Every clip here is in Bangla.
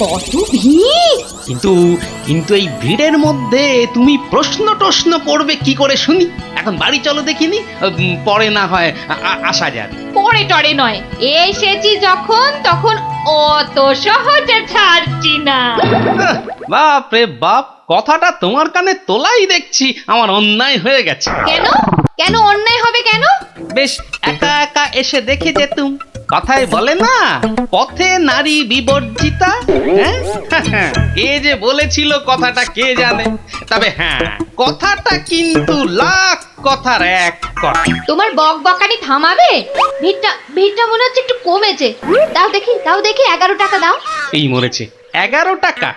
কত ভিড়! কিন্তু কিন্তু এই ভিড়ের মধ্যে তুমি প্রশ্ন করবে কি করে শুনি? এখন বাড়ি চলো দেখিনি, পরে না হয় আসা যাবে। পরে টরে নয়, এসেছি যখন তখন অত সহজে ছাড়ছি না। বাপ রে বাপ, কথাটা তোমার কানে তোলাই দেখছি আমার অন্যায় হয়ে গেছে। কেন? কেন অন্যায় হবে কেন? বেশ একা একা এসে দেখে যেতুম। কথায় বলে না, পথে নারী বিবর্জিতা। হ্যাঁ, কে যে বলেছিল কথাটা কে জানে। তবে হ্যাঁ, কথাটা কিন্তু লাখ কথার এক কথা। তোমার বকবকানি থামাবে? ভিড়টা মনে হচ্ছে একটু কমেছে। দাও দেখি 11 টাকা দাও। এই মরেছে 11 টাকা?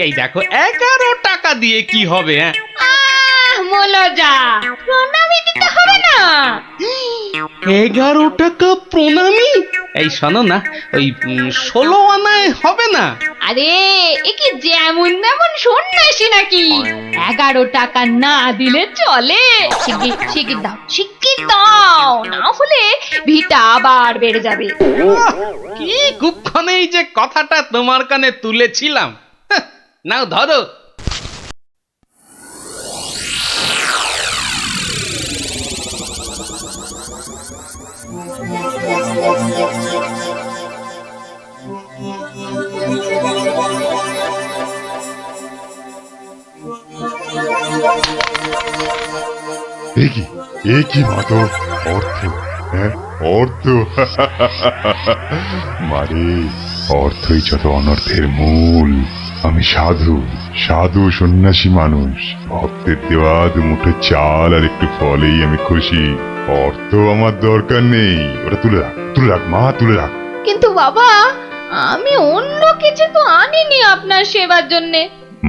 এই দেখো 11 টাকা দিয়ে কি হবে? মলজা, প্রণামী দিতে হবে না? 11 টাকা প্রণামী? এই শোনো না, ওই 16 আনায় হবে না? আরে এ কি যেমন তেমন সন্ন্যাসী নাকি? 11 টাকা না দিলে চলে? শিগগির দাও, না হলে ভিটা আবার বেড়ে যাবে। কি কুক্ষণেই যে কথাটা তোমার কানে তুলেছিলাম। নাও ধরো। একই মাত্র অর্থ, হ্যাঁ অর্থ। মারে, অর্থই যত অনর্থের মূল। আমি সাধু সন্ন্যাসী মানুষ। ভক্তের দেওয়া দুমুঠো চাল আর একটু ফলেই আমি খুশি। অর্থ আমার দরকার নেই। ওটা তুলে রাখ মা, তুলে রাখ। কিন্তু বাবা, আমি অন্য কিছু তো আনিনি আপনার সেবার জন্যে।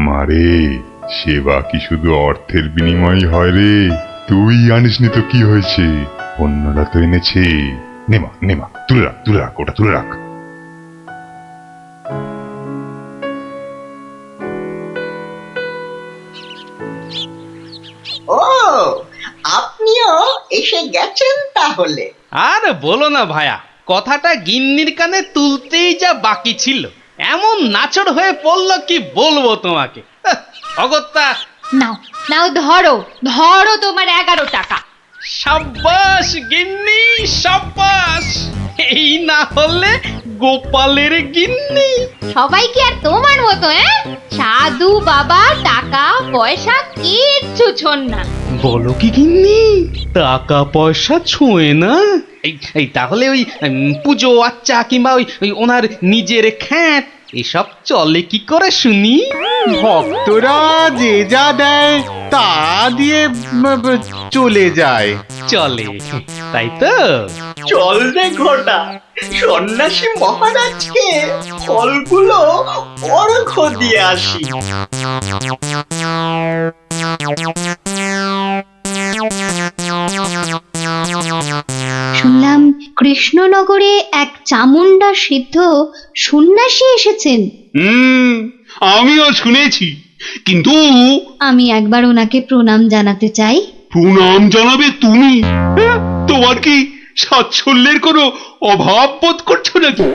মারে, সেবা কি শুধু অর্থের বিনিময় হয় রে? তুই আনিসনি তো কি হয়েছে, অন্যরা তো এনেছে। নেমা তুলে রাখ, ওটা তুলে রাখ। ও, আপনিও এসে গেছেন তাহলে? আর বলো না ভায়া, কথাটা গিন্নির কানে তুলতেই যা বাকি ছিল, এমন নাচড় হয়ে পড়লো কি বলবো তোমাকে। অগত্যা। নাও ধরো তোমার 11 টাকা। সাব্বাস গিন্নি, সাব্বাস। এই না হলে গোপালের গিন্নি। সবাই কি আর তোমার মতো? সাধু বাবা টাকা পয়সা কিচ্ছু ছোন না। বলো কি গিন্নি, টাকা পয়সা ছোঁয় না? এই তাহলে ওই পুজো আচ্চা কিংবা ওই ওনার নিজের খ্যাত এসব চলে কি করে শুনি? ভক্তরা যে যা দেয় তা দিয়ে চলে যায়। চলে, তাই তো? চল রে ঘটা, সন্ন্যাসী মহারাজকে ফলগুলো অর্ঘ্য দিয়ে আসি। শুনলাম কৃষ্ণনগরে এক চামুন্ডা সিদ্ধ সন্ন্যাসী এসেছেন। আমিও শুনেছি, কিন্তু আমি একবার ওনাকে প্রণাম জানাতে চাই। প্রণাম জানাবে তুমি? তোমার কি সাচ্ছল্যের কোনো অভাব বোধ করছো নাকি?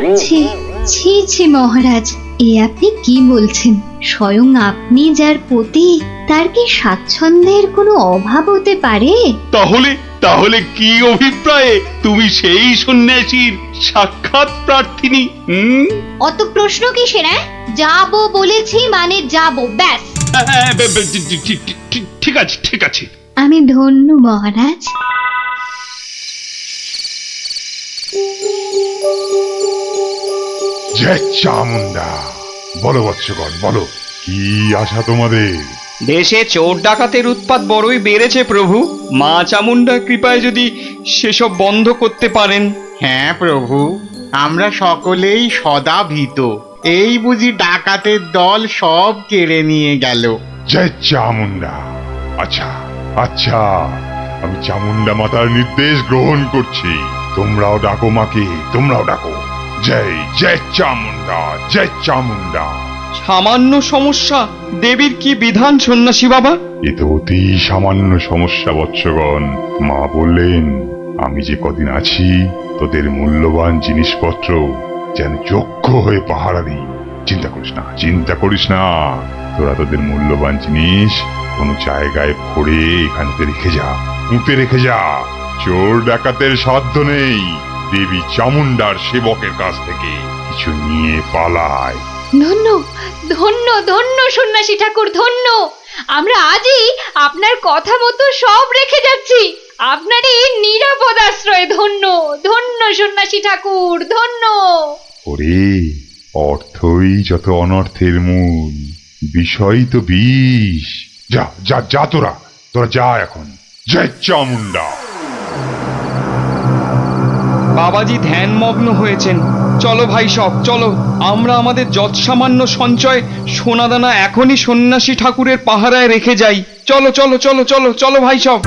ছি মহারাজ, এ আপনি কি বলছেন? স্বয়ং আপনি যার পতি, তার কি স্বাচ্ছন্দ্যের কোনো অভাব হতে পারে? তাহলে কি অভিপ্রায়ে তুমি সেই সন্ন্যাসীর সাক্ষাৎ প্রার্থিনী? অত প্রশ্ন কিসের? যাবো বলেছি মানে যাবো, ব্যাস। ঠিক আছে। আমি ধন্য মহারাজ। জয় চামুন্ডা। বলো বৎসগণ, বলো কি আশা তোমাদের? দেশে চোর ডাকাতের উৎপাত বড়ই বেড়েছে প্রভু। মা চামুন্ডার কৃপায় যদি সেসব বন্ধ করতে পারেন। হ্যাঁ প্রভু, আমরা সকলেই সদা ভীত। এই বুঝি ডাকাতের দল সব কেড়ে নিয়ে গেল। জয় চামুন্ডা। আচ্ছা, আমি চামুন্ডা মাতার নির্দেশ গ্রহণ করছি। তোমরাও ডাকো মাকে, তোমরাও ডাকো। জয় চামুন্ডা, জয় চামুন্ডা। সামান্য সমস্যা, দেবীর কি বিধান সন্ন্যাসী বাবা? এ তো অতি সামান্য সমস্যা বৎসগণ। মা বললেন, আমি যে কদিন আছি তোদের মূল্যবান জিনিসপত্র যেন যোগ্য হয়ে পাহারা দিই। চিন্তা করিস না, চিন্তা করিস না। তোরা তোদের মূল্যবান জিনিস কোনো জায়গায় ভরে এখানে রেখে যা, পুঁতে রেখে যা। চোর ডাকাতের সাধ্য নেই দেবী চামুন্ডার সেবকের কাছ থেকে কিছু নিয়ে পালায়। ধন্য ধন্য ধন্য সন্ন্যাসী ঠাকুর, ধন্য। আমরা আজই আপনার কথা মতো সব রেখে যাচ্ছি। আপনারই নিরাপদ আশ্রয়। ধন্য ধন্য সন্ন্যাসী ঠাকুর, ধন্য। ওরে, অর্থই যত অনর্থের মূল, বিষয় তো বিষ। যা যা যা, তোরা তোরা যা এখন। জয় চামুন্ডা। বাবাজি ধ্যানমগ্ন হয়েছেন। চলো ভাই সব, চলো। আমরা আমাদের যৎসামান্য সঞ্চয় সোনাদানা এখনই সন্ন্যাসী ঠাকুরের পাহারায় রেখে যাই। চলো চলো চলো চলো চলো ভাই সব।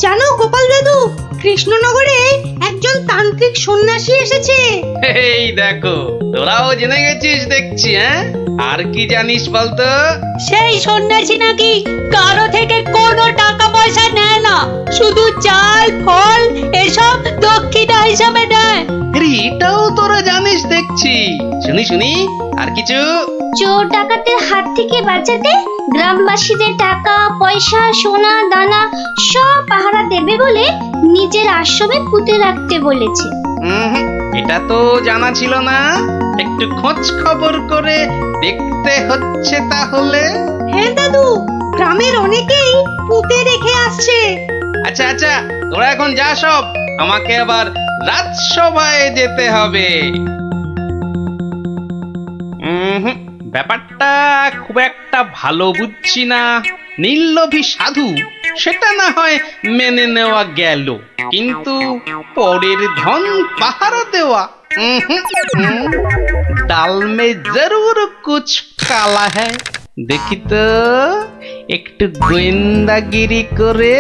জানো গোপাল দাদু, কৃষ্ণনগরে একজন তান্ত্রিক সন্ন্যাসী এসেছে। এই দেখো, তোরাও জেনে গেছিস দেখছি। হ্যাঁ, আর কি জানিস বলতো? সেই সন্ন্যাসী নাকি কারো থেকে কোনো টাকা পয়সা নেয় না, শুধু চাল ফল এসব দক্ষিণা হিসাবে নেয়। আরে এটাও তোরা জানিস দেখছি। শুনি শুনি, আর কিছু? চোর ডাকাতের হাত থেকে বাঁচাতে গ্রামবাসীদের টাকা পয়সা সোনা দানা সব পাহারা দেবে বলে নিজের আশ্রমে পুঁতে রাখতে বলেছে। এটা তো জানা ছিল না। একটু খোঁজ খবর করে দেখতে হচ্ছে তাহলে। হ্যাঁ দাদু, গ্রামের অনেকেই পুঁতে রেখে আসছে। আচ্ছা আচ্ছা, তোরা এখন যা সব, আমাকে আবার রাজসভায় যেতে হবে। ব্যাপারটা খুব একটা ভালো বুঝছি না। নির্লোভী সাধু সেটা না হয় মেনে নেওয়া গেল, কিন্তু পরের ধন পাহারা দেওয়া, ডাল মে জরুর কুছ কালা হ্যায়। দেখি তো একটু গোয়েন্দাগিরি করে।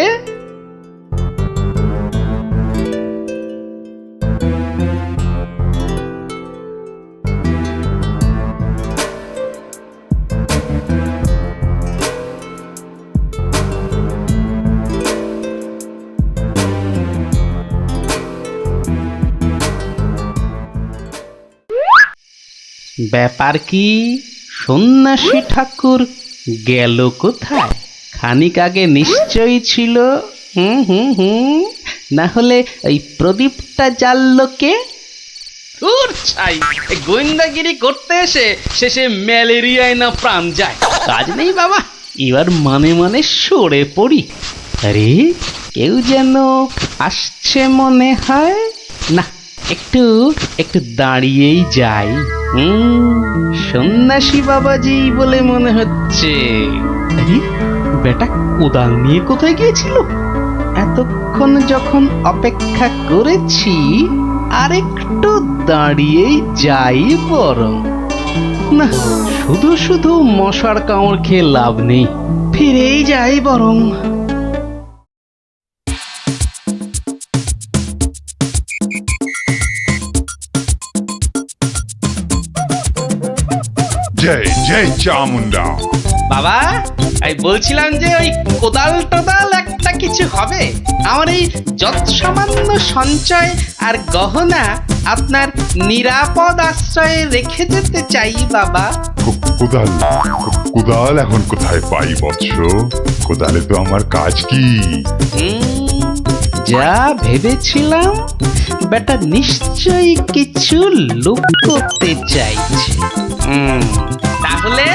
ব্যাপার কি, সন্ন্যাসী ঠাকুর গেল কোথায়? খানিক আগে নিশ্চয়ই ছিল। না হলে ওই প্রদীপটা জ্বাললো কে? ধুর ছাই, এই গোয়েন্দাগিরি করতে এসে শেষে ম্যালেরিয়ায় না প্রাণ যায়। কাজ নেই বাবা, এবার মানে মানে সরে পড়ি। আরে কেউ যেন আসছে মনে হয়। না, একটু একটু দাঁড়িয়েই যাই। সন্ন্যাসী বাবাজি বলে মনে হচ্ছে। আরে বেটা কোদাল নিয়ে কোথায় গিয়েছিল? এতক্ষণ যখন অপেক্ষা করেছি, আর একটু দাঁড়িয়েই যাই বরং। না, শুধু শুধু মশার কামড় খেয়ে লাভ নেই, ফিরেই যাই বরং। জয় জয় চামুন্ডা। বাবা, আমি বলছিলাম যে ওই কোদাল টোদাল একটা কিছু হবে। আমার এই যৎসামান্য সঞ্চয় আর গহনা আপনার নিরাপদ আশ্রয়ে রেখে যেতে চাই বাবা। কোদাল কোদাল এখন কোথায় পাই বৎস? কোদালে তো আমার কাজ কি? যা ভেবেছিলাম, বেটা নিশ্চয়ই কিছু লুকোতে চাইছে। তাহলে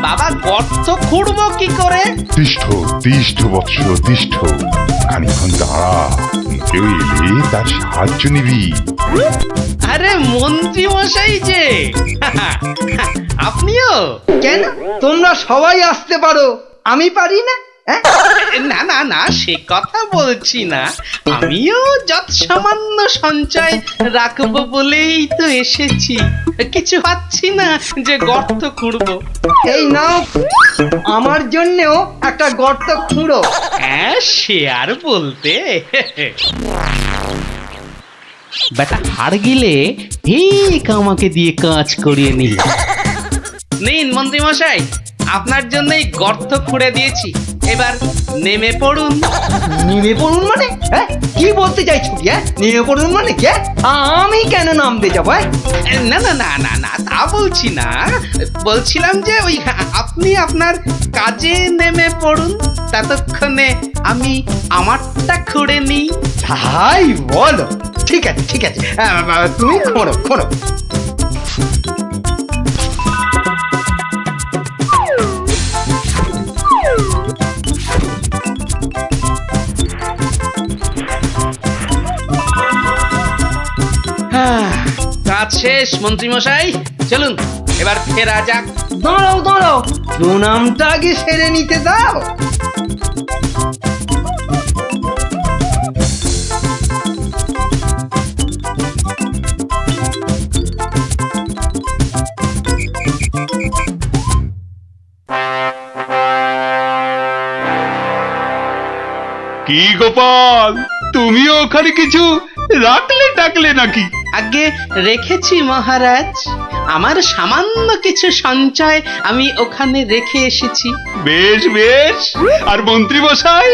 বাবা গর্ত খুঁড়বো কি করে? তিষ্ঠ তিষ্ঠ বৎস তিষ্ঠ, খানিক্ষণ দাঁড়া, কেউ এলে তার সাহায্য নিবি। আরে মন্ত্রী মশাই যে, আপনিও? কেন, তোমরা সবাই আসতে পারো, আমি পারি না? হ্যাঁ? না না না, সে কথা বলছি না। আমিও যত সামান্য সঞ্চয় রাখবো বলেই তো এসেছি। কিছু পাচ্ছি না যে গর্ত খুঁড়বো। এই নাও, আমার জন্যেও একটা গর্ত খুঁড়ো। হ্যাঁ, সে আর বলতে। বেটা হাড় গিলে ঠিক আমাকে দিয়ে কাজ করিয়ে নিল। নিন মন্ত্রী মশাই, আপনার জন্যই গর্ত খুঁড়ে দিয়েছি। এবার নেমে পড়ুন। নেমে পড়ুন মানে? হ্যাঁ, কি বলতে চাইছো কি? হ্যাঁ, নেমে পড়ুন মানে কি? আমি কেন নামতে যাবো? না না না না না, তা বলছি না। বলছিলাম যে ওই আপনি আপনার কাজে নেমে পড়ুন, ততক্ষণে আমি আমারটা খুঁড়ে নিই। তাই বলো? ঠিক আছে ঠিক আছে, তুমি খোঁড়ো খোঁড়ো। কাজ শেষ মন্ত্রী মশাই, চলুন এবার ফেরা যাক। দাঁড়াও দাঁড়াও, প্রণামটা আগে সেরে নিতে দাও। কি গোপাল, তুমিও ওখানে কিছু রাখলে টাকলে নাকি? আগে রেখেছি মহারাজ, আমার সামান্য কিছু সঞ্চয় আমি ওখানে রেখে এসেছি। বেশ বেশ, আর মন্ত্রী মশাই?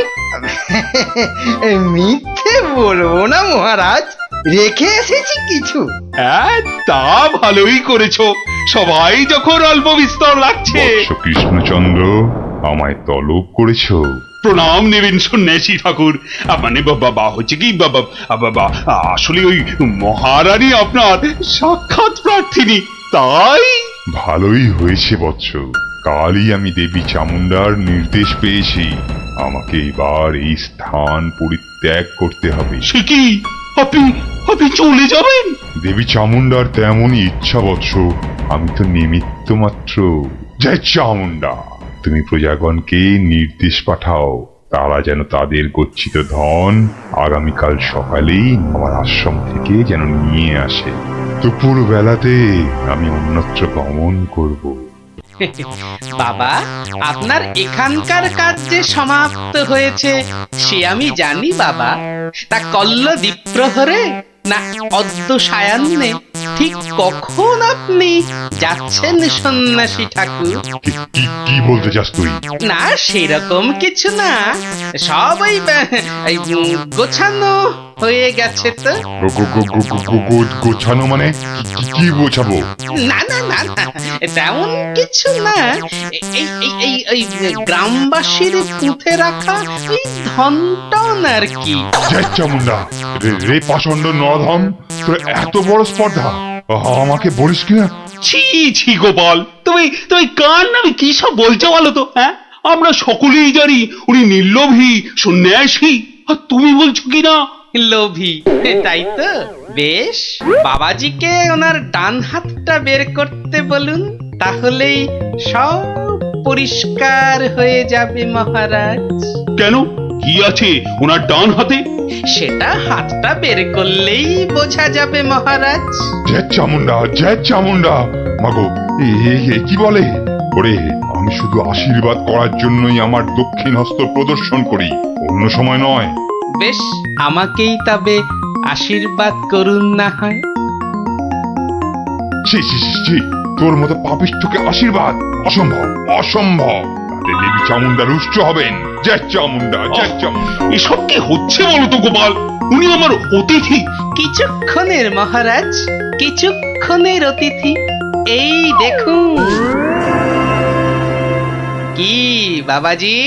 মিথ্যে বলবো না মহারাজ, রেখে এসেছি কিছু। হ্যাঁ, তা ভালোই করেছো। সবাই যখন অল্প বিস্তর লাগছে। বৎস কৃষ্ণচন্দ্র, আমায় তলব করেছো? প্রণাম নেবেন সন্ন্যাসী ঠাকুর। মানে বাবা হচ্ছে কি বাবা, আসলে ওই মহারানী আপনার সাক্ষাৎ প্রার্থিনী, তাই। ভালোই হয়েছে বৎস, কালই আমি দেবী চামুন্ডার নির্দেশ পেয়েছি। আমাকে এবার এই স্থান পরিত্যাগ করতে হবে। সে কি, আপনি আপনি চলে যাবেন? দেবী চামুন্ডার তেমনই ইচ্ছা বৎস, আমি তো নিমিত্ত মাত্র। জয় চামুন্ডা, তুমি প্রজাগণকে নির্দেশ পাঠাও, তারা যেন তাদের গচ্ছিত ধন আগামীকাল সকালেই আমার আশ্রম থেকে যেন নিয়ে আসে। দুপুর বেলাতে আমি অন্যত্র গমন করব। বাবা, আপনার এখানকার কাজ যে সমাপ্ত হয়েছে সে আমি জানি বাবা। তা কল্ল দ্বীপ্রহরে না অদ্য সায়ান্নে ঠিক কখন আপনি যাচ্ছেন সন্ন্যাসী ঠাকুর? কি বলতে চাস তুই? না সেরকম কিছু না, সব ওই গোছানো হয়ে গেছে তো। গোছানো মানে কি গোছাবো? না না না না, তেমন কিছু না। এই এই এই এই গ্রামবাসীর পুঁথে রাখা ওই ধনটন আর কি। জয় চামুন্ডা, রে পাষণ্ড নরধম, তোর এত বড় স্পর্ধা আমাকে বলিস কিনা? ছি ছি গোপাল, তুমি তুমি কার নামে কি সব বলছো বলো তো? হ্যাঁ, আমরা সকলেই জানি উনি নির্লোভী সন্ন্যাসী, আর তুমি বলছো কিনা লোভী। তাই তো, বেশ, বাবাজিকে ওনার ডান হাতটা বের করতে বলুন, তাহলেই সব পরিষ্কার হয়ে যাবে মহারাজ। কেন, কি আছে ওনার ডান হাতে? সেটা হাতটা বের করলেই বোঝা যাবে মহারাজ। জয় চামুন্ডা, জয় চামুন্ডা। মাগো, কি বলে? ওরে, আমি শুধু আশীর্বাদ করার জন্যই আমার দক্ষিণ হস্ত প্রদর্শন করি, অন্য সময় নয়। বেশ, আমাকেই তবে আশীর্বাদ করুন না হয়। ছি, তোর মতো পাপিষ্ঠকে আশীর্বাদ অসম্ভব, অসম্ভব। তাতে দেবী চামুন্ডা রুষ্ট হবেন। জয় চামুন্ডা, জয় চামুন্ডা। এসব কি হচ্ছে বলো তো গোপাল? উনি আমার অতিথি। কিছুক্ষণের মহারাজ, কিছুক্ষণের অতিথি। এই দেখুন। কি বাবাজি,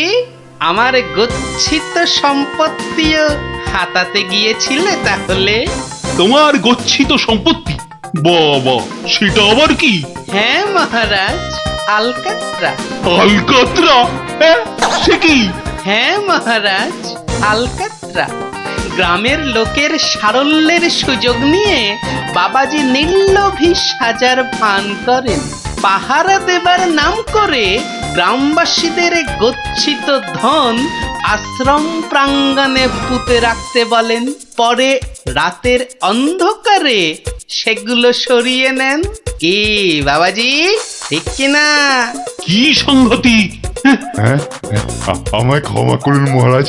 আমার গচ্ছিত সম্পত্তিও হাতাতে গিয়েছিলে তাহলে? তোমার গচ্ছিত সম্পত্তি? বাবা, সেটা আবার কি? হ্যাঁ মহারাজ, আলকাত্রা। আলকাত্রা? হ্যাঁ, সে কি? হ্যাঁ মহারাজ, আলকাত্রা। গ্রামের লোকের সারল্যের সুযোগ নিয়ে বাবাজি নির্লোভী সাজার ভান করেন। পাহারা দেবার নাম করে গ্রামবাসীদের গচ্ছিত ধন আশ্রম প্রাঙ্গণে পুঁতে রাখতে বলেন, পরে রাতের অন্ধকারে সেগুলো সরিয়ে নেন। কি বাবাজি, ঠিক কিনা? কি সংগতি? হ্যাঁ আমায় ক্ষমা করুন মহারাজ,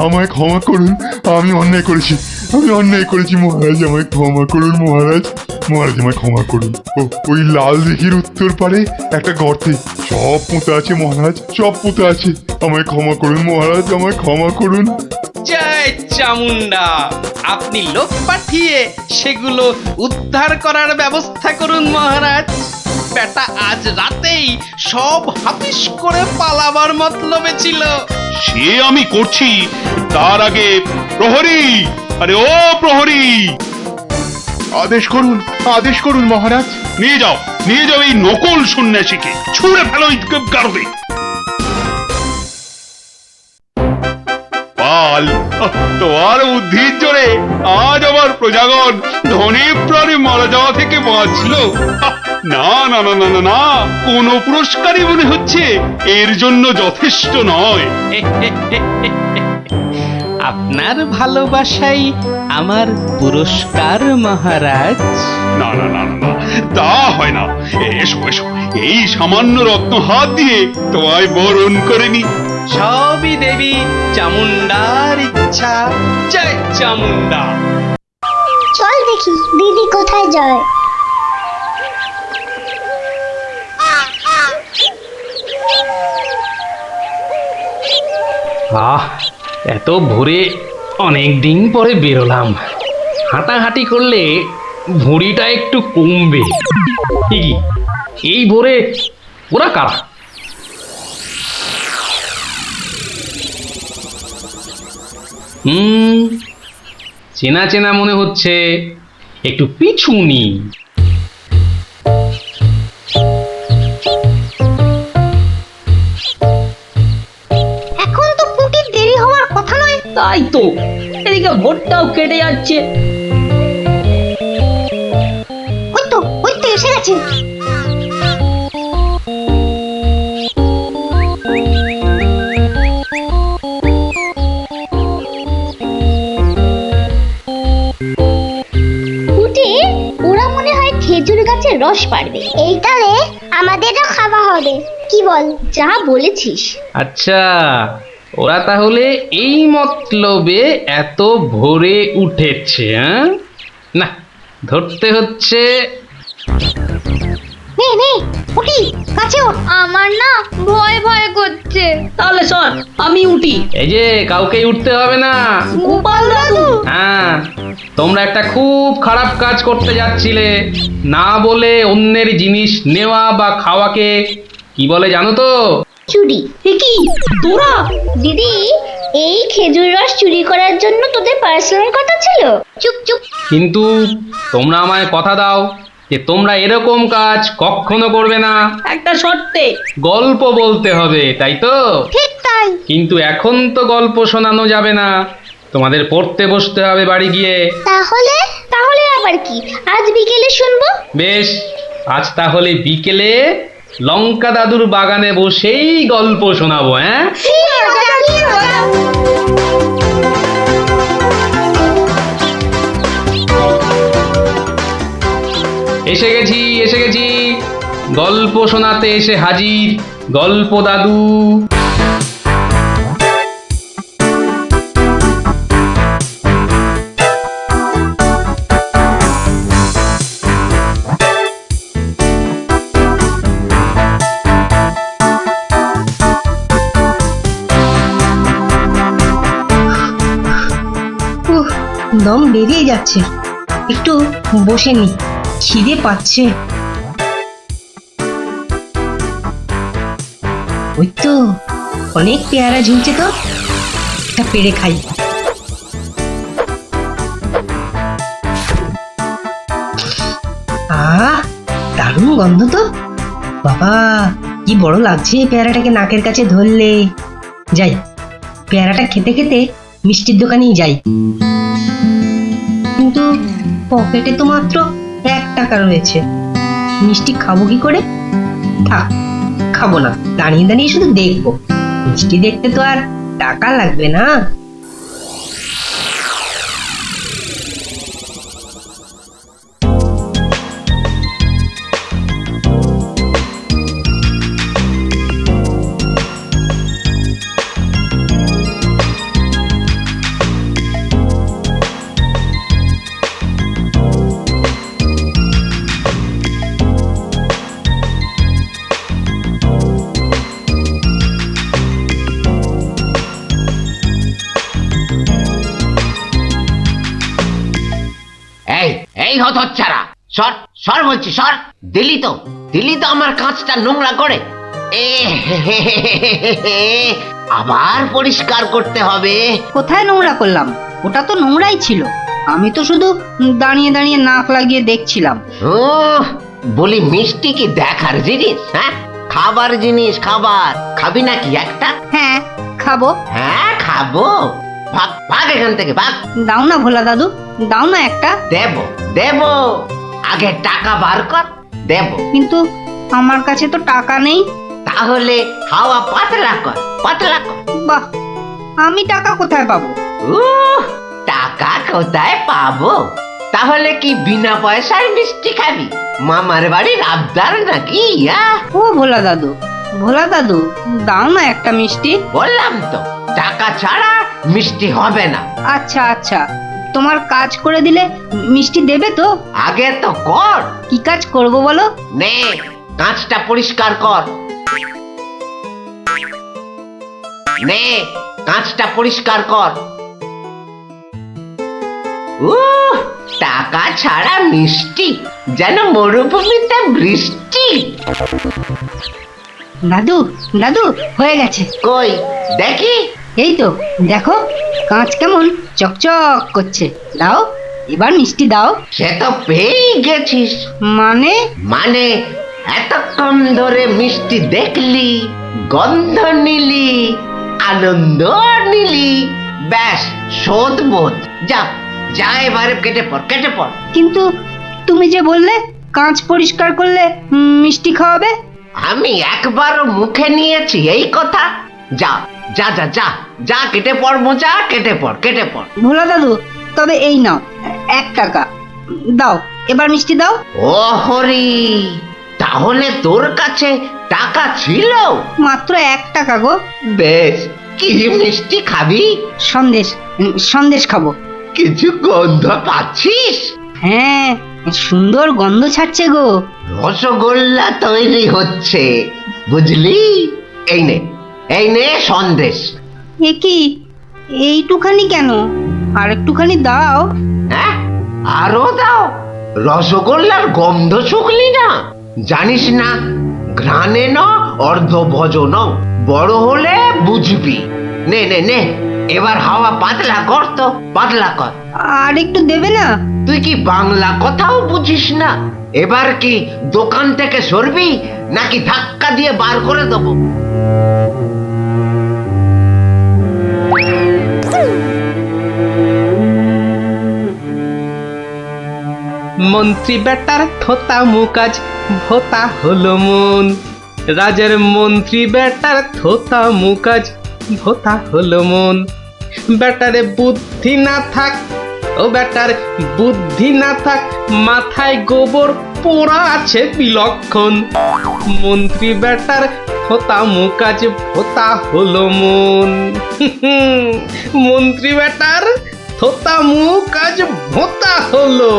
আমায় ক্ষমা করুন। আমি অন্যায় করেছি, আমি অন্যায় করেছি মহারাজ, আমায় ক্ষমা করুন মহারাজ। মহারাজ আমায় ক্ষমা করুন। ওই লাল দিঘির উত্তর পারে একটা গর্তে সব পুঁতে আছে মহারাজ, সব পুঁতে আছে। আমায় ক্ষমা করুন মহারাজ, আমায় ক্ষমা করুন। জয় চামুন্ডা, আপনি লোক পাঠিয়ে সেগুলো উদ্ধার করার ব্যবস্থা করুন মহারাজ। বেটা আজ রাতেই সব হাফিস করে পালাবার মতলবে ছিল। সে আমি করছি, তার আগে প্রহরী, আরে ও প্রহরী, আদেশ করুন মহারাজ। নিয়ে যাও এই নকল সন্ন্যাসীকে, ছুঁড়ে ফেলো গারদে। পাল, তোমার বুদ্ধির জোরে আজ আমার প্রজাগণ ধনে প্রাণে মারা যাওয়া থেকে বাঁচলো। না না না না না না, কোন পুরস্কারই মনে হচ্ছে এর জন্য যথেষ্ট নয়। আপনার ভালোবাসাই আমার পুরস্কার মহারাজ। না না না না, তা হয় না। এসো এসো, এই সামান্য রত্ন হাত দিয়ে তোমায় বরণ করে নি। সবই দেবী চামুন্ডার ইচ্ছা। জয় চামুন্ডা। চল দেখি দিদি কোথায় যায়। এত ভোরে অনেক দিন পরে বেরোলাম। হাঁটাহাঁটি করলে ভুঁড়িটা একটু কমবে। কি এই ভোরে ওরা কারা? চেনা চেনা মনে হচ্ছে, একটু পিছু নি। এখন তো পুটির দেরি হওয়ার কথা নয়। তাই তো, এদিকে ভোটটাও কেটে যাচ্ছে। ওই তো এসে গেছে। ওরা মনে হয় খেজুর গাছের রস পাড়বে। এইটারে আমাদেরও খাওয়া হবে, কি বল? যা বলেছিস। আচ্ছা, ওরা তাহলে এই মতলবে এত ভোরে উঠেছে। না, ধরতে হচ্ছে। নে উঠি, কাছে ওঠ। আমার না ভয় ভয় করছে। তাহলে শোন, আমি উঠি। এই যে, কাউকেই উঠতে হবে না। গোপাল দাদু, হ্যাঁ, তোমরা একটা খুব খারাপ কাজ করতে যাচ্ছিলে। না বলে অন্যের জিনিস নেওয়া বা খাওয়াকে কি বলে জানো তো? চুরি। কি তোরা? দিদি, এই খেজুর রস চুরি করার জন্য তোদের পার্সোনাল কথা ছিল? চুপ চুপ। কিন্তু তোমরা আমায় কথা দাও যে তোমরা এরকম কাজ কখনো করবে না। একটা শর্তে। গল্প বলতে হবে, তাই তো? ঠিক তাই। কিন্তু এখন তো গল্প শোনানো যাবে না, তোমাদের পড়তে বসতে হবে বাড়ি গিয়ে। তাহলে আবার কি, আজ বিকেলে শুনবো। বেশ, আজ তাহলে বিকেলে লঙ্কা দাদুর বাগানে বসেই গল্প শোনাবো। হ্যাঁ, এসে গেছি গল্প শোনাতে এসে হাজির গল্প দাদু। দম বেরিয়ে যাচ্ছে, একটু বসে নি, খিদে পাচ্ছে। ওই তো অনেক পেয়ারা ঝুলছে, তো একটা পেড়ে খাই। দারুণ গন্ধ তো। বাবা, কি বড় লাগছে পেয়ারাটাকে নাকের কাছে ধরলে। যাই, পেয়ারাটা খেতে খেতে মিষ্টির দোকানেই যাই। কিন্তু পকেটে তো মাত্র 1 টাকা রয়েছে, মিষ্টি খাবো কি করে? থাক, খাবো না, দাঁড়িয়ে দাঁড়িয়ে শুধু দেখবো। মিষ্টি দেখতে তো আর টাকা লাগবে না। এই এই হতচ্ছাড়া, সর সর বলছি, সর। দিলি তো আমার কাঁচটা নোংরা করে। এ আবার পরিষ্কার করতে হবে। কোথায় নোংরা করলাম? ওটা তো নোংরাই ছিল। আমি তো শুধু দাঁড়িয়ে দাঁড়িয়ে নাক লাগিয়ে দেখছিলাম। বলি মিষ্টি কি দেখার জিনিস? হ্যাঁ, খাবার জিনিস। খাবার খাবি নাকি একটা? হ্যাঁ খাবো। হ্যাঁ খাবো, ভাগ ভাগ এখান থেকে, ভাগ। দাও না ভোলা দাদু, দাও না একটা। দেব দেব, আগে টাকা বার কর, দেব। কিন্তু আমার কাছে তো টাকা নেই। তাহলে হাওয়া পাতলা কর, পাতলা কর। বাহ, আমি টাকা কোথায় পাবো? টাকা কোথায় পাবো? তাহলে কি বিনা পয়সায় মিষ্টি খাবি? মামার বাড়ির আবদার নাকি? ও ভোলা দাদু, ভোলা দাদু, দাও না একটা মিষ্টি। বললাম তো, টাকা ছাড়া মিষ্টি হবে না। আচ্ছা আচ্ছা, তোমার কাজ করে দিলে মিষ্টি দেবে তো? আগে তো কর। কি কাজ করব বলো? নে, কাঁচটা পরিষ্কার কর। নে, কাঁচটা পরিষ্কার কর। টাকা ছাড়া মিষ্টি যেন মরুভূমিতে বৃষ্টি। দাদু দাদু, হয়ে গেছে। কই দেখি? এই তো দেখো, কাঁচ কেমন চকচক করছে। দাও, এবার মিষ্টি দাও। সে তো পেয়ে গেছিস। মানে? মানে এতক্ষণ ধরে মিষ্টি দেখলি, গন্ধ নিলি, আনন্দ নিলি, ব্যাস শোধ বোধ। যা যা, এবারে কেটে পড়, কেটে পড়। কিন্তু তুমি যে বললে কাঁচ পরিষ্কার করলে মিষ্টি খাওয়াবে। আমি একবারও মুখে নিয়েছি এই কথা? যা যা যা যা যা, কেটে পড় মোজা, কেটে পড়, কেটে পড়। ভোলা দাদু, তবে এই নাও 1 টাকা দাও, এবার মিষ্টি দাও। ও হরি, তাহলে তোর কাছে টাকা ছিল? মাত্র 1 টাকা গো। বেশ, কি মিষ্টি খাবি? সন্দেশ, সন্দেশ খাবো। কিছু গন্ধ পাচ্ছিস? হ্যাঁ, সুন্দর গন্ধ ছাড়ছে গো। রসগোল্লা তৈরি হচ্ছে, বুঝলি? এই নে, এই নে সন্দেশ। এ কি, এইটুখানি কেন? আর একটুখানি দাও। হ্যাঁ, আরো দাও। রসগোল্লার গন্ধ শুকলি না? জানিস না, ঘ্রাণে ন অর্ধ ভজন, বড় হলে বুঝবি। নে নে নে, এবার হাওয়া পাতলা কর তো, পাতলা কর। আর একটু দেবে না? তুই কি বাংলা কথাও বুঝিস না? এবার কি দোকান থেকে সরবি নাকি ধাক্কা দিয়ে বার করে দেবো? মন্ত্রী বেটার থোতা মুকাজ ভোতা হলো মন। রাজার মন্ত্রী বেটার থোতা মুকাজ ভোতা হলো মন। বেটারে বুদ্ধি না থাক, ও বেটার বুদ্ধি না থাক, মাথায় গোবর পোড়া আছে বিলক্ষণ। মন্ত্রী বেটার থোতা মুকাজ ভোতা হলো মন। মন্ত্রী বেটার থোতা মুখ আজ ভোতা হলো।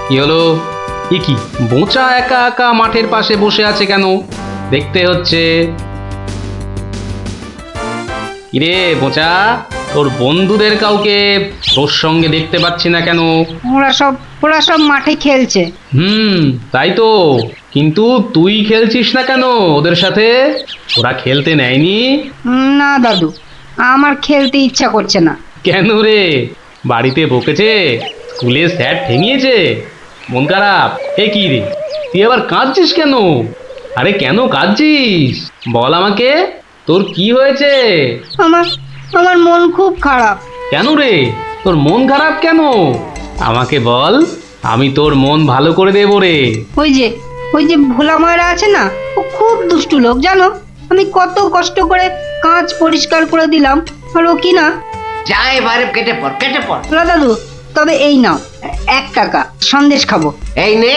কি হলো? এ কি, বোঁচা একা একা মাঠের পাশে বসে আছে কেন? দেখতে হচ্ছে। কিরে বোঁচা, তোর বন্ধুদের কাউকে তোর সঙ্গে দেখতে পাচ্ছি না কেন? ওরা সব মাঠে খেলছে। তাই তো, কিন্তু তুই খেলছিস না কেন ওদের সাথে? ওরা খেলতে নেয়নি? না দাদু, আমার খেলতে ইচ্ছা করছে না। কেন রে, বাড়িতে বকেছে? স্কুলে স্যার ঠেঙিয়েছে? মন খারাপ? এ কি রে, তুই আবার কাঁদছিস কেন? আরে কেন কাঁদছিস বল আমাকে, তোর কি হয়েছে? আমার মন খুব খারাপ। কেন রে, তোর মন খারাপ কেন? আমাকে বল, আমি তোর মন ভালো করে দেবো রে। ওই যে ভোলা ময়রা আছে না, ও খুব দুষ্টু লোক জানো। আমি কত কষ্ট করে কাঁচ পরিষ্কার করে দিলাম, আর ও কি না। যা এবারে কেটে পড় কেটে পড়। ভোলা দাদু, তবে এই নাও 1 টাকা, সন্দেশ খাবো। এই নে,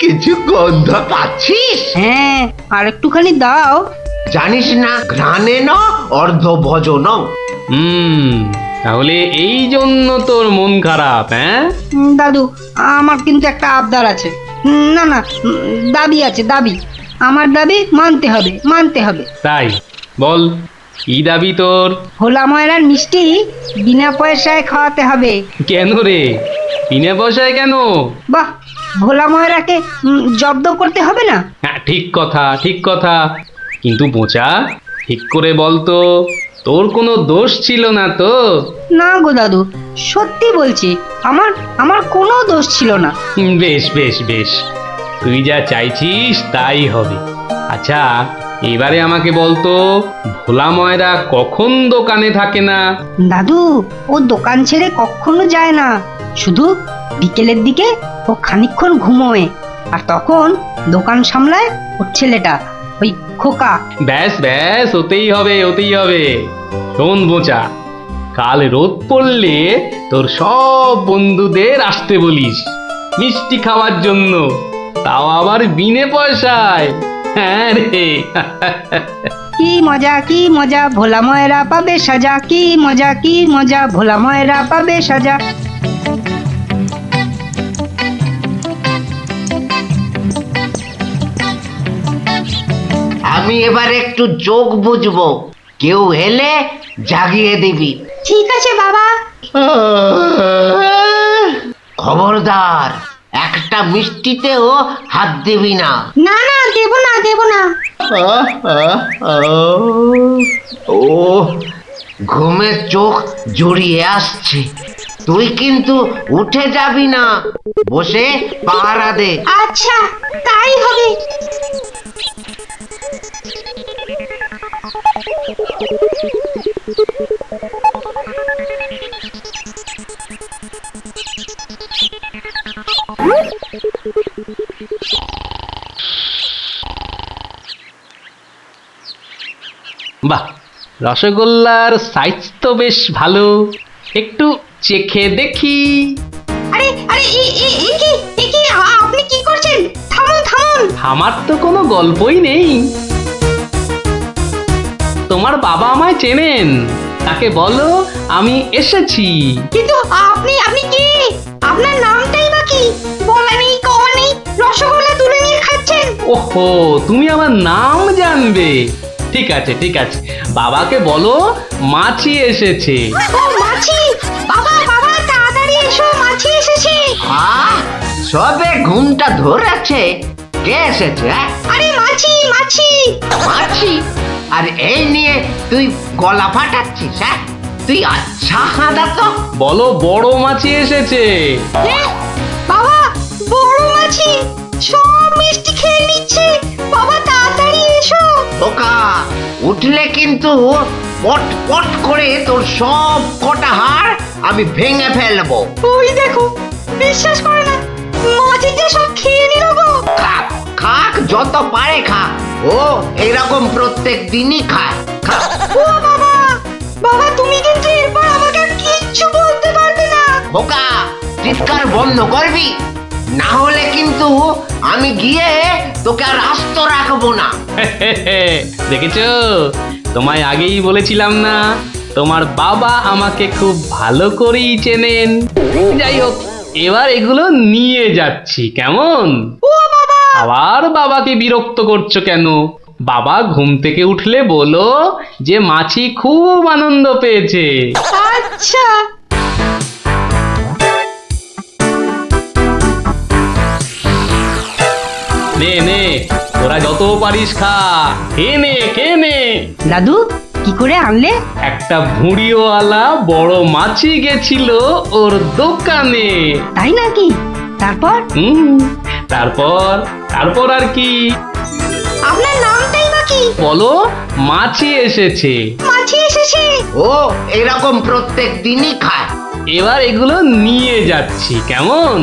কিছু গন্ধ পাচ্ছিস? হ্যাঁ, আর একটুখানি দাও। জানিস না ঘ্রাণে ন অর্ধ ভজন। তাহলে এই জন্য তোর মন খারাপ? হ্যাঁ দাদু, আমার কিন্তু একটা আবদার আছে। না না, দাবি আছে, দাবি। আমার দাবি মানতে হবে। তাই বল, কি দাবি তোর? ভোলা ময়রার মিষ্টি বিনা পয়সায় খাওয়াতে হবে। কেন রে, বিনা পয়সায় কেন? বাহ, ভোলা ময়রাকে জব্দ করতে হবে না? হ্যাঁ, ঠিক কথা। কিন্তু বোচা, ঠিক করে বলতো, তোর কোনো দোষ ছিল না তো? না গো দাদু, সত্যি বলছি, আমার কোনো দোষ ছিল না। বেশ, তুই যা চাইছিস তাই হবে। আচ্ছা, এবারে আমাকে বলতো, ভোলা ময়রা কখন দোকানে থাকে না? দাদু, ও দোকান ছেড়ে কখনো যায় না। শুধু বিকেলের দিকে ও খানিকক্ষণ ঘুমোয়, আর তখন দোকান সামলায় ওর ছেলেটা, ওই খোকা। ব্যাস, ওতেই হবে। শোন বোচা, কাল রোদ পড়লে তোর সব বন্ধুদের আসতে বলিস মিষ্টি খাওয়ার জন্য, তাও আবার বিনে পয়সায়। হ্যাঁ রে। কি মজা, ভোলা ময়রা পাবে সাজা। কি মজা, ভোলা ময়রা পাবে সাজা। আমি এবার একটু চোখ বুঝবো, কেউ এলে জাগিয়ে দিবি। ঠিক আছে বাবা। খবরদার, একটা মিষ্টিতেও হাত দিবি না। না না, দেব না। ও, ঘুমের চোখ জড়িয়ে আসছে। তুই কিন্তু উঠে যাবি না, বসে পাহারা দে। আচ্ছা, তাই হবে। বাহ, রসগোল্লার সাইজ তো বেশ ভালো, একটু চেখে দেখি। আরে আপনি কি করছেন? থামুন। আমার তো কোনো গল্পই নেই। তোমার বাবা আমায় চেনেন, তাকে বলো আমি এসেছি। কিন্তু আপনি কে? আপনার নামটাই বা কি? বলা নেই, কওয়া নেই, রসগোল্লা তুলে নিয়ে খাচ্ছেন। ওহো, তুমি আমার নাম জানবে? ঠিক আছে, বাবাকে বলো মাছি এসেছে। ও মাছি! বাবা তাড়াতাড়ি এসো, মাছি এসেছে। সবে ঘুমটা ধরেছে, কে এসেছে? আরে মাছি। মাছি? আর এই নিয়ে তুই গলা ফাটাচ্ছিস? হ্যাঁ, তুই আচ্ছা হাঁদা তো। বলো বড় মাছি এসেছে। বাবা, বড় মাছি সব মিষ্টি খেয়ে নিচ্ছে। বাবা তাড়াতাড়ি এসো। ওকা, উঠলে কিন্তু পট করে তোর সব কটা হাড় আমি ভেঙে ফেলবো। ওই দেখো, বিশ্বাস করে না, মাছি যে সব খেয়ে নিল গো। খাক যত পারে খাক, ও এরকম প্রত্যেক দিনই খায়। ও বাবা, তুমি কিন্তু এরপর আমাকে কিচ্ছু বলতে পারবে না। ওকা, চিৎকার বন্ধ করবি, না হলে কিন্তু আমি গিয়ে তোকে আর আস্ত রাখবো না। দেখেছো, তোমায় আগেই বলেছিলাম না, তোমার বাবা আমাকে খুব ভালো করেই চেনেন। যাই হোক, এবার এগুলো নিয়ে যাচ্ছি, কেমন? আবার বাবাকে বিরক্ত করছো কেন? বাবা ঘুম থেকে উঠলে বলো যে মাছি খুব আনন্দ পেয়েছে। আচ্ছা। নে, তোরা যত পারিস খা, খেয়ে নে। দাদু, কি করে আনলে? একটা ভুঁড়িওয়ালা বড় মাছি গেছিল ওর দোকানে। তাই নাকি? তারপর? তারপর আর কি? আপনার নামটাই বা কি? বলো মাছি এসেছে। ও এরকম প্রত্যেক দিনই খায়। এবার এগুলো নিয়ে যাচ্ছি, কেমন?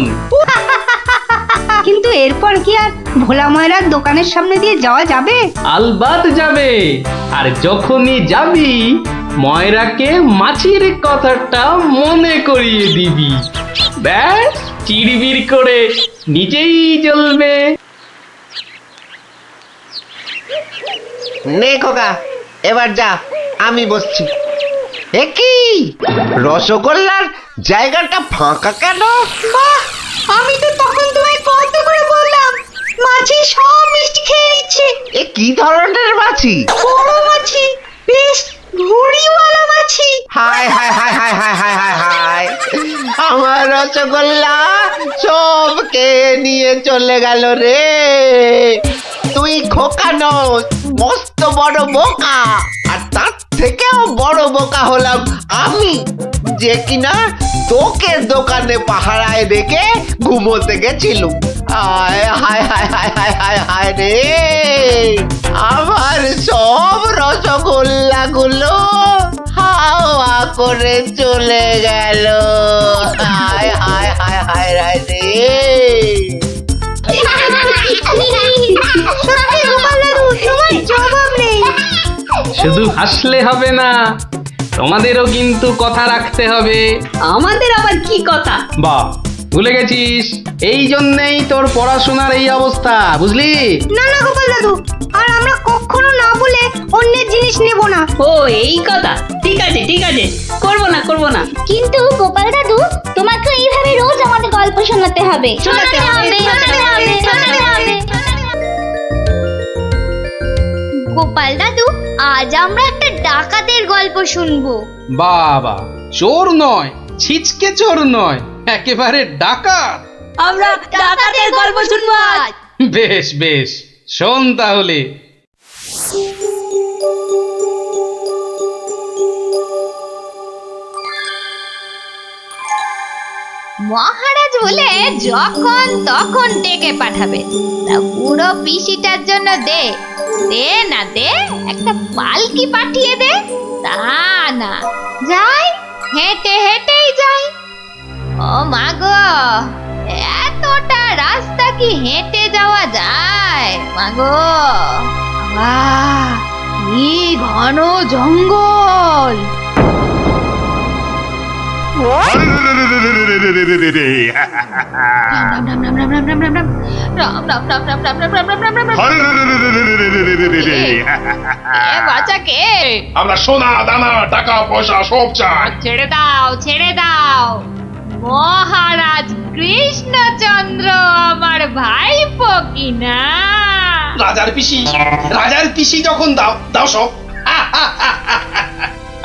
এরপর কি আর ভোলা ময়রার দোকানের সামনে দিয়ে যাওয়া যাবে? আলবাত যাবে। আর যখনই যাবি ময়রাকে মাছির কথাটা মনে করিয়ে দিবি, ব্যাস চিড়বিড় করে নিজেই জ্বলবে। নে খোকা, এবার যা, আমি বসছি। এ কি রসগোল্লার জায়গাটা ফাঁকা কেন? আমি তো তখন তোমায় কত করে বললাম, মাছি সব মিষ্টি খেয়ে নিচ্ছে। এ কি ধরনের মাছি? বড় মাছি, বেশ ভুঁড়িওয়ালা মাছি। হায় হায় হায় হায় হায় হায় হায় হায়, আমার রসগোল্লা সব খেয়ে নিয়ে চলে গেল রে। তুই খোকা নস, মস্ত বড় বোকা। আর তার থেকেও বড় বোকা হলাম আমি, যে কিনা তোকে দোকানে পাহারায় রেখে ঘুমোতে গেছিলুম। হায় হায় হায় হায় হায় হায় হায় রে, আমার সব রসগোল্লা গুলো হাওয়া করে চলে গেল। হায় হায় হায় হায় হায় রে। সত্যি গোপাল দাদু, তোমার জবাব নেই। শুধু হাসলে হবে না, তোমাদেরও কিন্তু কথা রাখতে হবে। আমাদের আবার কি কথা? বাহ, ভুলে গেছিস? এই জন্যেই তোর পড়াশোনার এই অবস্থা, বুঝলি? না না গোপাল দাদু, আর আমরা কখনো না বলে অন্যের জিনিস নেব না। ও এই কথা, ঠিক আছে ঠিক আছে, করবো না করবো না। কিন্তু গোপাল দাদু, তোমাকে এইভাবে রোজ আমাদের গল্প শোনাতে হবে। শোনাতে হবে, শোনাতে হবে, শোনাতে হবে। গোপাল দাদু, আজ আমরা একটা ডাকাতের গল্প শুনবো। বাবা, চোর নয়, ছিচকে চোর নয়, একেবারে ডাকাত। আমরা ডাকাতের গল্প শুনবো আজ। বেশ বেশ, শোন তাহলে। মহারাজ বলে যখন তখন ডেকে পাঠাবে, তা বুড়ো পিসিটার জন্য দে দে না দে, একটা পালকি পাঠিয়ে দে। তা না, যাই হেঁটে হেঁটেই যাই। ও মা গো, এতটা রাস্তা কি হেঁটে যাওয়া যায়? মা গো, বাবা, কি ঘন জঙ্গল! আমরা সোনা দানা টাকা পয়সা সব চাই। ছেড়ে দাও ছেড়ে দাও, মহারাজ কৃষ্ণচন্দ্র আমার ভাইপো কিনা। রাজার পিসি যখন দাও দাও সব।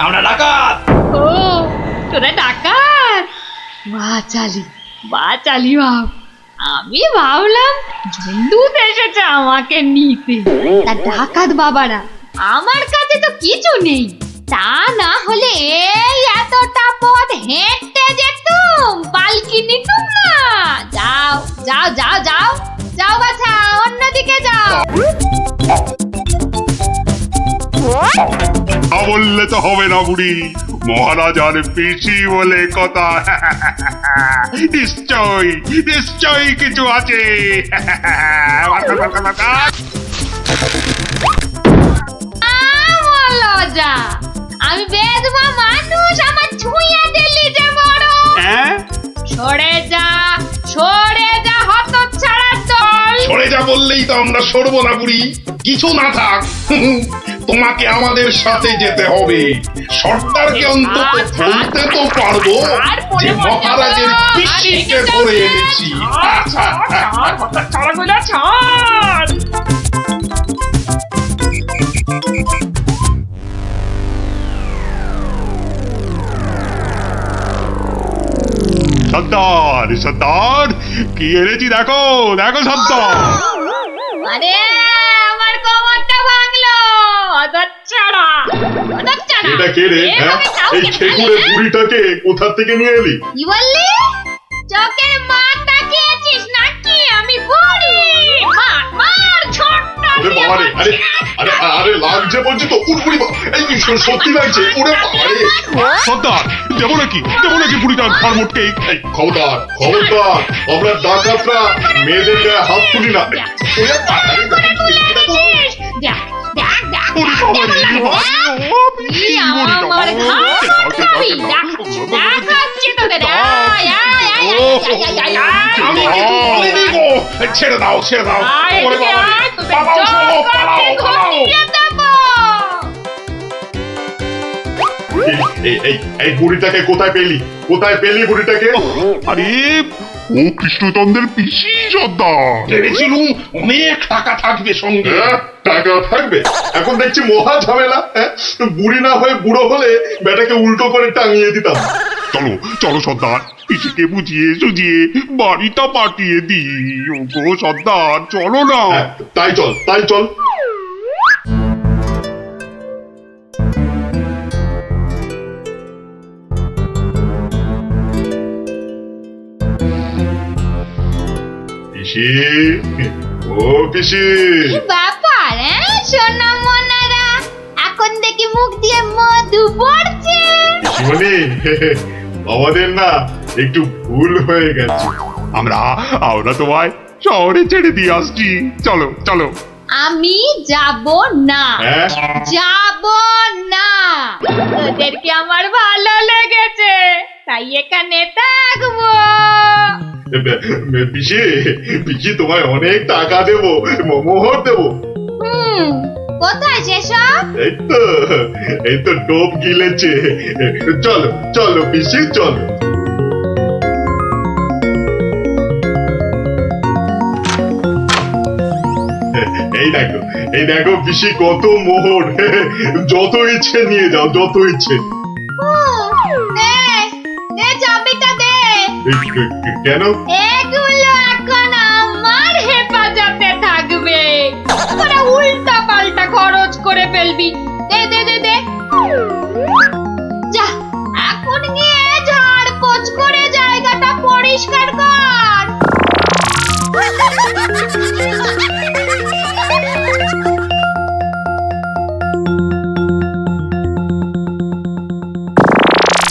আমরা ডাকাত। ও, তোরা ডাকাত? বাচালি বাচালি ভাব। আমি ভাবলাম ঝুন্ডুত এসেছে আমাকে নিতে। তা ডাকাত বাবারা, আমার কাছে তো কিছু নেই। তা না হলে এই এতটা পথ হেঁটে যেতুম, পালকি নিতুম না। যাও যাও যাও যাও যাও বাছা, অন্যদিকে যাও। বললে তো হবে না বুড়ি, মহারাজ আর পিসি বলে কথা। নিশ্চয়ই নিশ্চয়ই কিছু আছে। লজ্জা, আমি বেদবা মানুষ, আমার ছুঁয়ে দিলি যে বড়। সরে যা হতচ্ছাড়ার দল। সরে যা বললেই তো আমরা সরবো না বুড়ি, কিছু না থাক। তোমাকে আমাদের সাথে যেতে হবে। সর্দারকে অন্তত বলতে তো পারবো যে মহারাজের পিসিকে ধরে এনেছি। সর্দার সর্দার, কি এনেছি দেখো দেখো সর্দার। আরে আমার কোমরটা ভাঙলো, হতচ্ছাড়া হতচ্ছাড়া। এটা কে রে? এই খেকুরে বুড়িটাকে কোথা থেকে নিয়ে এলি? কি বললি? চোখের মাথা খেয়েছিস নাকি? আমি বুড়ি? মার মার, ছোট্ট ওরে বাবা রে, আরে আরে আরে লাগছে বলছি তো পুরোপুরি এই সত্যি লাগছে ওরে বাবা রে। সর্দার দেবো নাকি বুড়িটার ঘর মোটকে? এই খবরদার খবরদার, আমরা ডাকাতরা মেয়েদের গায়ে হাত তুলি না। ওরে বাবা রে, দেখ দেখ দেখ ওরে বাবা রে, কি আমার ঘাট তুই দেখাচ্ছি তোদের আয় আয় আয় আয় আয় আয় ছেড়ে দাও ছেড়ে দাও। আয় ওরে এদিকে বাবা রে, আয়, তোদের পালাও সব, জল পালাও, কাটে পালাও। ঘটিয়ে দেবো। এই বুড়িটাকে কোথায় পেলি বুড়িটাকে? আরে ও কৃষ্ণচন্দ্রের পিসি সর্দার। ভেবেছিলুম অনেক টাকা থাকবে সঙ্গে। টাকা থাকবে, এখন দেখছি মহা ঝামেলা। বুড়ি না হয়ে বুড়ো হলে বেটাকে উল্টো করে টাঙিয়ে দিতাম। চলো চলো সর্দার, পিসিকে বুঝিয়ে সুঝিয়ে বাড়িটা পাঠিয়ে দিই। ওগো সর্দার চলো না। তাই চল তাই চল। পিসি, ও পিসি। ব্যাপার সোনা মনারা, এখন দেখি মুখ দিয়ে মধু পড়ছে। পিসিমণি, আমাদের না একটু ভুল হয়ে গেছে। আমরা তোমায় শহরে ছেড়ে দিয়ে আসছি। চলো চলো। আমি যাব না, হ্যাঁ? যাব না। তোদেরকে আমার ভালো লেগেছে, তাই এখানে থাকবো। পিসি পিসি তোমায় অনেক টাকা দেবো, মোহর দেবো। কোথায় সেসব? এই তো ডোব গিলেছে। চলো চলো পিসি চলো। এই দেখো পিসি কত মোহর। যত ইচ্ছে নিয়ে যাও, যত ইচ্ছে। চাবিটা দে। কেন? এগুলো এখন আমার হেফাজতে থাকবে, তোরা উল্টা পাল্টা খরচ করে ফেলবি। দে দে দে দে। যা এখন গিয়ে ঝাড় পোছ করে জায়গাটা পরিষ্কার কর।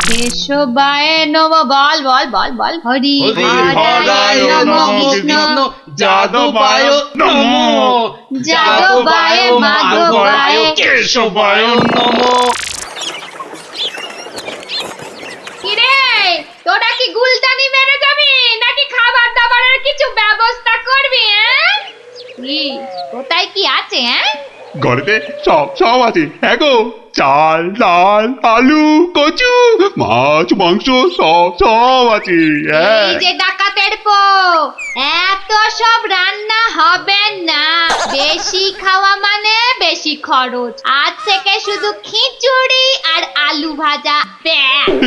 কেশবায় নম, বল বল বল বল। হরি হরায় নম, কৃষ্ণ যাদবায় নমো, যাদবায় মাধবায় কেশবায় নমো। কিরে, তোরা কি গুলতানি মেরে যাবি নাকি খাবার দাবারের কিছু ব্যবস্থা করবি? কি কোথায় কি আছে? ঘরেতে সব আছে। হ্যাঁ গো, চাল ডাল আলু কচু মাছ মাংস সব আছে। এই যে ডাকাতের পো, এত সব রান্না হবে না। বেশি খাওয়া মানে বেশি খরচ। আজ থেকে শুধু খিচুড়ি আর আলু ভাজা।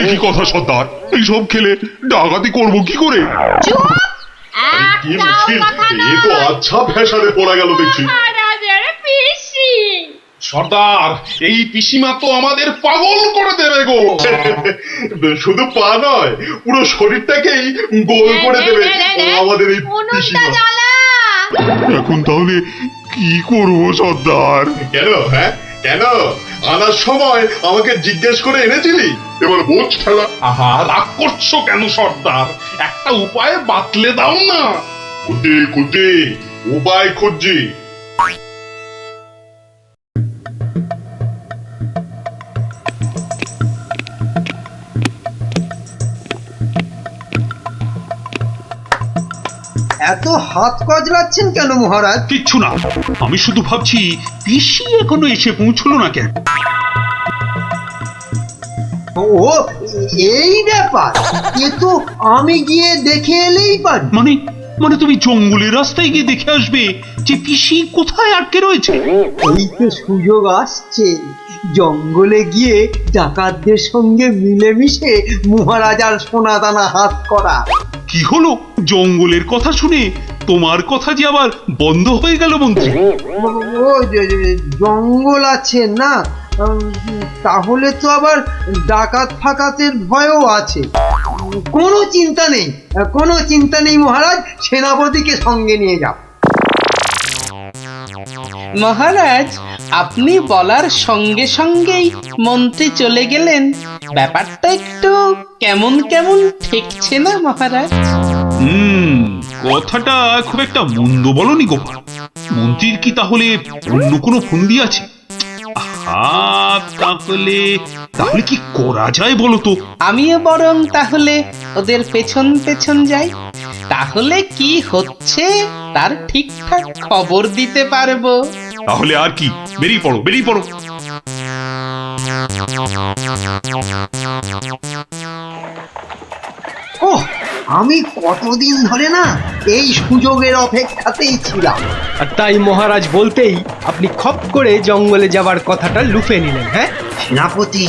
কি কথা সর্দার, এইসব খেলে ডাকাতি করবো কি করে? চুপ, কি একটাও মুশকিল, কথা না। এ তো আচ্ছা ফ্যাসাদে পড়া গেল দেখছি। মহারাজের পিসি। সর্দার, এই পিসিমা তো আমাদের পাগল করে দেবে গো। শুধু পা নয়, পুরো শরীরটাকেই গোল করে দেবে আমাদের এই পিসিমা। এখন তাহলে কি করবো সর্দার? কেন? হ্যাঁ কেন? আনার সময় আমাকে জিজ্ঞেস করে এনেছিলি, এবার বোঝ ঠেলা। আহা, রাগ করছো কেন সর্দার? একটা উপায় বাতলে দাও না। খুঁজে উপায় খুঁজছি। এত হাত কজলাচ্ছেন কেন মহারাজ? কিচ্ছু না, আমি শুধু ভাবছি পিসি এখনো এসে পৌঁছলো না কেন। ও এই ব্যাপার, এ তো আমি গিয়ে দেখে এলেই পারি। মানে তুমি জঙ্গলের রাস্তায় গিয়ে দেখে আসবে যে পিসি কোথায় আটকে রয়েছে? এই তো সুযোগ আসছে, জঙ্গলে গিয়ে ডাকাতদের সঙ্গে মিলেমিশে মহারাজার সোনাদানা হাত করা। কি হলো? জঙ্গলের কথা শুনে তোমার কথা যে আবার বন্ধ হয়ে গেল মন্ত্রী? ও জঙ্গল আছে না, তাহলে তো আবার ডাকাত ফাকাতের ভয়ও আছে। কোনো চিন্তা নেই মহারাজ, সেনাপতিকে সঙ্গে নিয়ে যাও। মহারাজ, আপনি বলার সঙ্গে সঙ্গেই মন্ত্রী চলে গেলেন, ব্যাপারটা একটু কেমন কেমন ঠেকছে না মহারাজ? কথাটা খুব একটা মন্দ বলনি গোপাল। মন্ত্রীর কি তাহলে অন্য কোনো ফন্দি আছে? তাহলে তাহলে কি করা যায় বলো তো? আমিও বরং তাহলে ওদের পেছন পেছন যাই, তাহলে কি হচ্ছে তার ঠিকঠাক খবর দিতে পারবো। তাহলে আর কি, বেরিয়ে পড়ো বেরিয়ে পড়ো। ওহ, আমি কতদিন ধরে না এই সুযোগের অপেক্ষাতেই ছিলাম। আর তাই মহারাজ বলতেই আপনি খপ করে জঙ্গলে যাবার কথাটা লুফে নিলেন। হ্যাঁ সেনাপতি,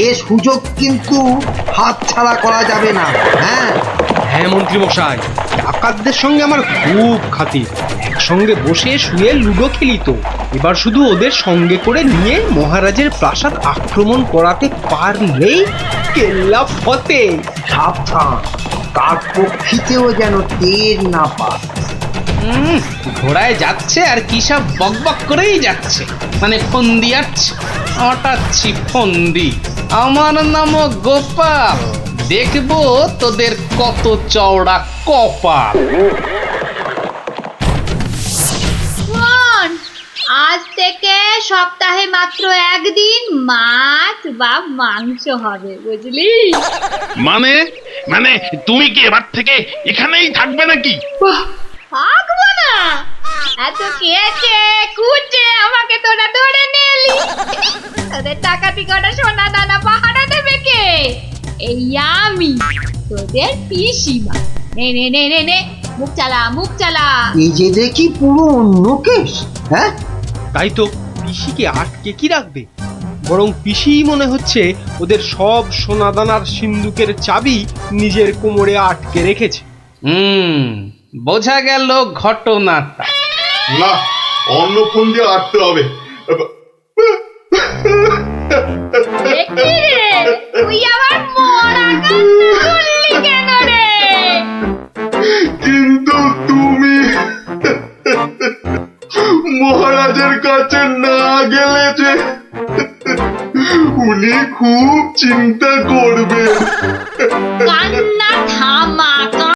এ সুযোগ কিন্তু হাতছাড়া করা যাবে না। হ্যাঁ হ্যাঁ মন্ত্রী মশাই, ডাকাতদের সঙ্গে আমার খুব খাতির। একসঙ্গে বসে শুয়ে লুডো খেলি তো। এবার শুধু ওদের সঙ্গে করে নিয়ে মহারাজের প্রাসাদ আক্রমণ করাতে পারলেই কেল্লা ফতে। সাবধান, কার পক্ষিতেও যেন টের না পায়। ঘোড়ায় যাচ্ছে আর কি সব বকবক করেই যাচ্ছে, মানে ফন্দি আটাচ্ছি ফন্দি। আমার নাম গোপাল, দেখবো তোদের কত চওড়া কপাল। শোন, আজ থেকে সপ্তাহে মাত্র একদিন মাছ বা মাংস হবে, বুঝলি? মানে মানে তুমি কি এবার থেকে এখানেই থাকবে নাকি? থাকবো না? এত খেয়েছে কুচে আমাকে তোরা ধরে নিলি, তোদের টাকাতি কটা সোনা দানা পাহারা দেবে কে? এই আমি, তোদের পিসিমা। নে নে নে নে নে, মুখ চালা মুখ চালা। এই যে দেখি পুরো অন্য কেস। হ্যাঁ, তাই তো, পিসিকে আটকে কি রাখবে? বরং পিসিই মনে হচ্ছে ওদের সব সোনাদানার সিন্ধুকের চাবি নিজের কোমরে আটকে রেখেছে। বোঝা গেল ঘটনাটা। না, অন্য ফোন দিয়ে আটতে হবে। দেখি রে, তুই আবার মরা কান্না করলি কেন রে? কিন্তু তুমি মহারাজের কাছে না গেলে যে উনি খুব চিন্তা করবেন। কান্না থামা